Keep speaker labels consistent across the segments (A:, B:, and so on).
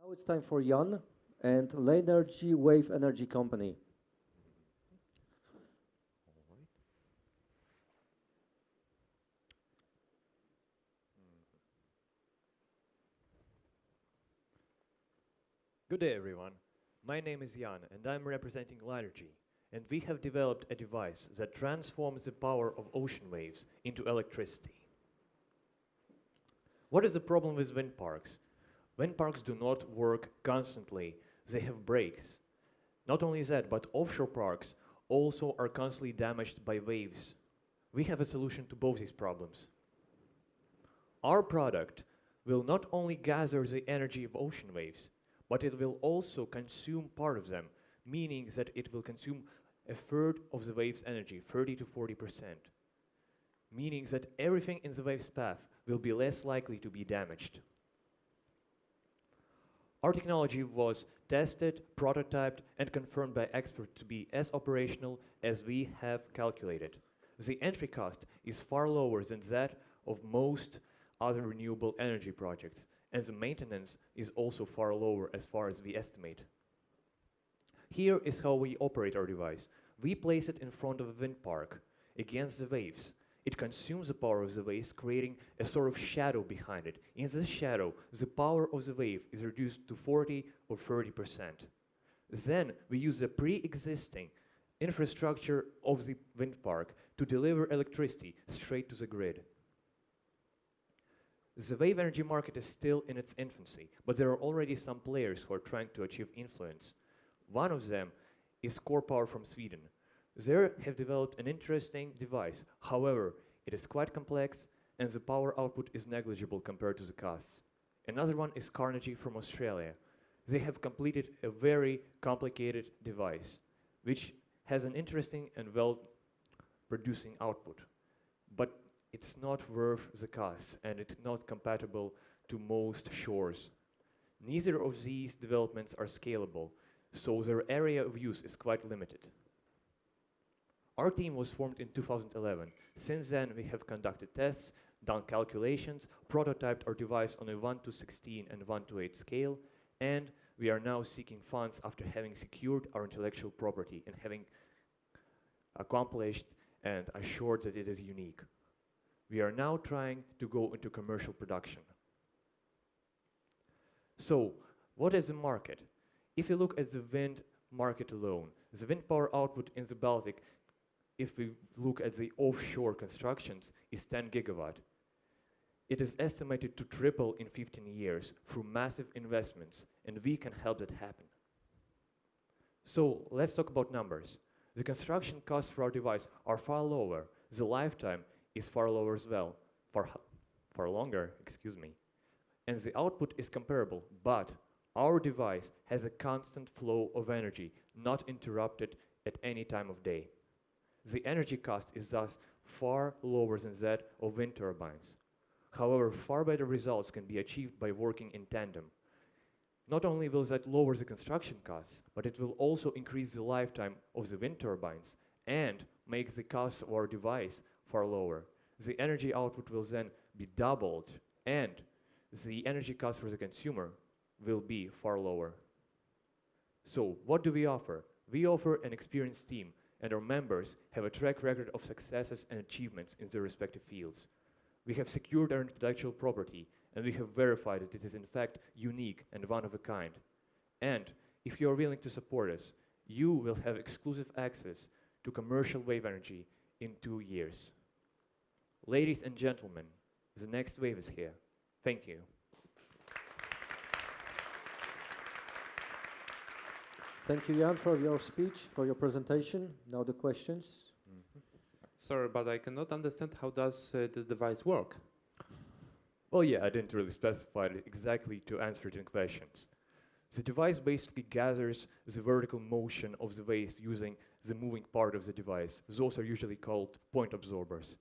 A: Now it's time for Jan and Lainergy Wave Energy Company.
B: Good day, everyone. My name is Jan, and I'm representing Lainergy. And we have developed a device that transforms the power of ocean waves into electricity. What is the problem with wind parks? Wind parks do not work constantly. They have breaks. Not only that, but offshore parks also are constantly damaged by waves. We have a solution to both these problems. Our product will not only gather the energy of ocean waves, but it will also consume part of them, meaning that it will consume a third of the wave's energy, 30 to 40%, meaning that everything in the wave's path will be less likely to be damaged. Our technology was tested, prototyped, and confirmed by experts to be as operational as we have calculated. The entry cost is far lower than that of most other renewable energy projects, and the maintenance is also far lower as far as we estimate. Here is how we operate our device. We place it in front of a wind park against the waves. It consumes the power of the waves, creating a sort of shadow behind it. In this shadow, the power of the wave is reduced to 40 or 30%. Then we use the pre-existing infrastructure of the wind park to deliver electricity straight to the grid. The wave energy market is still in its infancy, but there are already some players who are trying to achieve influence. One of them is Core Power from Sweden. They have developed an interesting device. However, it is quite complex and the power output is negligible compared to the costs. Another one is Carnegie from Australia. They have completed a very complicated device, which has an interesting and well-producing output. But it's not worth the cost, and it's not compatible to most shores. Neither of these developments are scalable, so their area of use is quite limited. Our team was formed in 2011. Since then, we have conducted tests, done calculations, prototyped our device on a 1:16 and 1:8 scale, and we are now seeking funds after having secured our intellectual property and having accomplished and assured that it is unique. We are now trying to go into commercial production. So, what is the market? If you look at the wind market alone, the wind power output in the Baltic, if we look at the offshore constructions, is 10 gigawatt. It is estimated to triple in 15 years through massive investments, and we can help that happen. So, let's talk about numbers. The construction costs for our device are far lower. The lifetime is far lower as well, far longer, excuse me. And the output is comparable, but our device has a constant flow of energy, not interrupted at any time of day. The energy cost is thus far lower than that of wind turbines. However, far better results can be achieved by working in tandem. Not only will that lower the construction costs, but it will also increase the lifetime of the wind turbines and make the cost of our device far lower. The energy output will then be doubled, and the energy cost for the consumer will be far lower. So, what do we offer? We offer an experienced team, and our members have a track record of successes and achievements in their respective fields. We have secured our intellectual property, and we have verified that it is in fact unique and one of a kind. And if you are willing to support us, you will have exclusive access to commercial wave energy in 2 years. Ladies and gentlemen, the next wave is here. Thank you.
A: Thank you, Jan, for your speech, for your presentation. Now the questions.
C: Sorry, but I cannot understand how does this device work.
B: Well, yeah, I didn't really specify it exactly to answer the questions. The device basically gathers the vertical motion of the waves using the moving part of the device. Those are usually called point absorbers.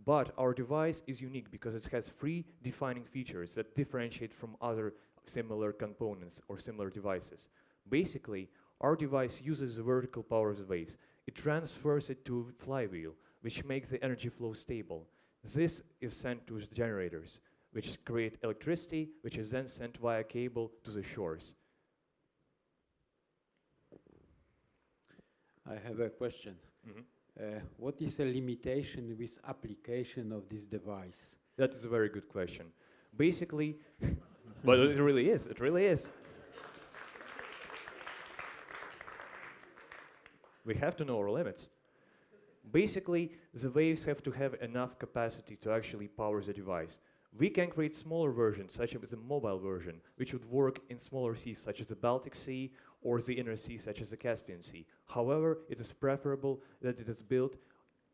B: But our device is unique because it has 3 defining features that differentiate from other similar components or similar devices. Basically, our device uses the vertical power of the waves. It transfers it to a flywheel, which makes the energy flow stable. This is sent to the generators. which create electricity, which is then sent via cable to the shores.
D: I have a question.
B: Mhm.
D: What is the limitation with application of this device?
B: That is a very good question. Basically, but it really is, it really is. We have to know our limits. Basically, the waves have to have enough capacity to actually power the device. We can create smaller versions, such as the mobile version, which would work in smaller seas, such as the Baltic Sea, or the inner sea, such as the Caspian Sea. However, it is preferable that it is built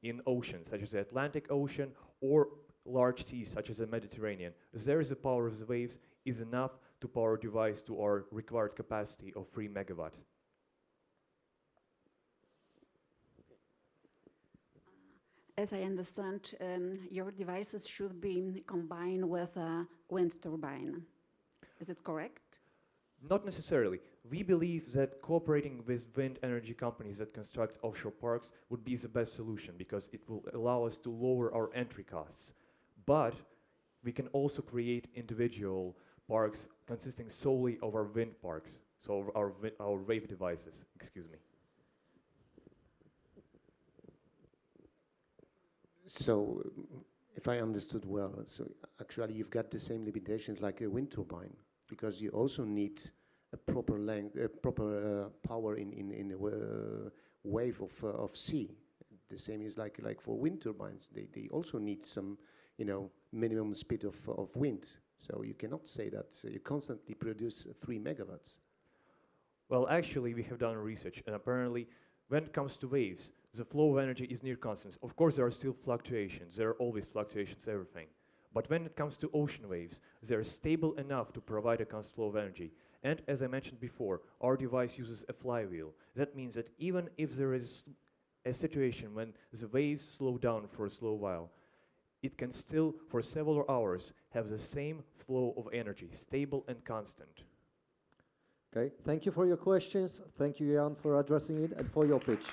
B: in oceans, such as the Atlantic Ocean, or large seas, such as the Mediterranean, as there is the power of the waves is enough to power a device to our required capacity of 3 megawatt.
E: As I understand, your devices should be combined with a wind turbine. Is it correct?
B: Not necessarily. We believe that cooperating with wind energy companies that construct offshore parks would be the best solution because it will allow us to lower our entry costs. But we can also create individual parks consisting solely of our wind parks, so our wave devices, excuse me.
F: So, if I understood well, so actually you've got the same limitations like a wind turbine, because you also need a proper length, proper power in a wave of sea. The same is like for wind turbines. They also need some, minimum speed of wind. So you cannot say that you constantly produce 3 megawatts.
B: Well, actually, we have done research, and apparently, when it comes to waves, the flow of energy is near constant. Of course, there are still fluctuations. There are always fluctuations, everything. But when it comes to ocean waves, they are stable enough to provide a constant flow of energy. And as I mentioned before, our device uses a flywheel. That means that even if there is a situation when the waves slow down for a slow while, it can still, for several hours, have the same flow of energy, stable and constant.
A: Okay, thank you for your questions. Thank you, Jan, for addressing it and for your pitch.